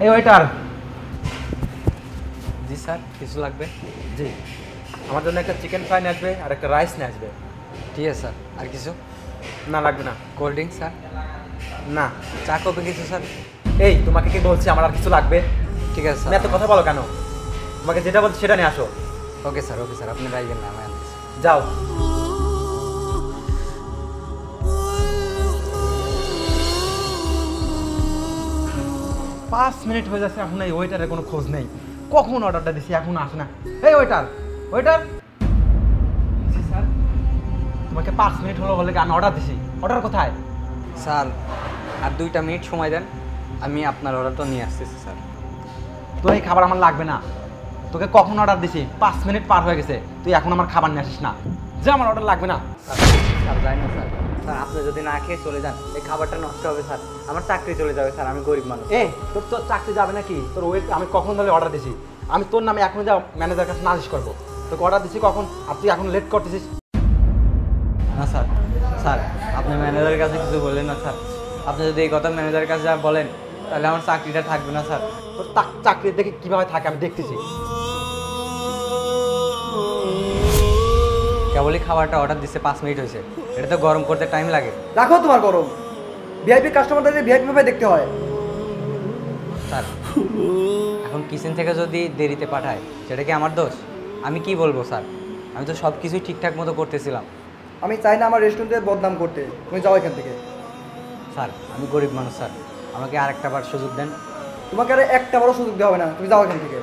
এই ওয়েটার। জি স্যার, কিছু লাগবে? জি, আমার জন্য একটা চিকেন ফ্রাই নিয়ে আসবে আর একটা রাইস নিয়ে আসবে। ঠিক আছে স্যার। আর কিছু? না, লাগবে না। Cold drink sir? না। চা কফি কিছু স্যার? এই, তোমাকে কি বলছি আমার আর কিছু লাগবে? ঠিক আছে তুমি স্যার। এত কথা বলো কেন? তোমাকে যেটা বলছি সেটা নিয়ে আসো। ওকে স্যার, ওকে স্যার, আপনি রাইবেন না, আমি আনতেছি। যাও। 5 মিনিট হয়ে যাচ্ছে, এখন এই ওয়েটারের কোনো খোঁজ নেই। কখন অর্ডারটা দিছি এখন আসে না। এই ওয়েটার, ওয়েটার। স্যার, তোমাকে 5 মিনিট হলো বলে আমি অর্ডার দিছি, অর্ডার কোথায়? স্যার আর 2টা মিনিট সময় দেন, আমি আপনার অর্ডারটা নিয়ে আসতেছি স্যার। তো এই খাবার আমার লাগবে না। তোকে কখন অর্ডার দিছি? 5 মিনিট পার হয়ে গেছে, তুই এখন আমার খাবার নিয়ে আসিস না। যে আমার অর্ডার লাগবে না। স্যার যাই না স্যার। স্যার আপনি যদি না খেয়ে চলে যান এই খাবারটা নষ্ট হবে স্যার, আমার চাকরি চলে যাবে স্যার, আমি গরিব মানুষ। এই, তোর চাকরি যাবে নাকি? তোর ওয়েট আমি কখন ধরে অর্ডার দিছি? আমি তোর নামে এখন যা ম্যানেজার কাছে নালিশ করবো। তোকে অর্ডার দিছি কখন, আর তুই এখন লেট করতেছিস। না স্যার, স্যার আপনি ম্যানেজারের কাছে কিছু বললেন না স্যার। আপনি যদি এই কথা ম্যানেজারের কাছে যা বলেন তাহলে আমার চাকরিটা থাকবে না স্যার। তোর চাকরি দেখে কীভাবে থাকে আমি দেখতেছি। কেবলই খাবারটা অর্ডার দিচ্ছে 5 মিনিট হয়েছে, এটা তো গরম করতে টাইম লাগে। রাখো তোমার গরম। ভিআইপি কাস্টমারদের ভিআইপি ভাবে দেখতে হয়। স্যার এখন কিচেন থেকে যদি দেরিতে পাঠায় সেটা কি আমার দোষ? আমি কি বলবো স্যার, আমি তো সব কিছুই ঠিকঠাক মতো করতেছিলাম। আমি চাই না আমার রেস্টুরেন্টে বদনাম করতে, তুমি যাও এখান থেকে। স্যার আমি গরিব মানুষ স্যার, আমাকে আরেকটা বার সুযোগ দেন। তোমাকে আর একটা বড় সুযোগ দেওয়া হবে না, তুমি যাও এখান থেকে।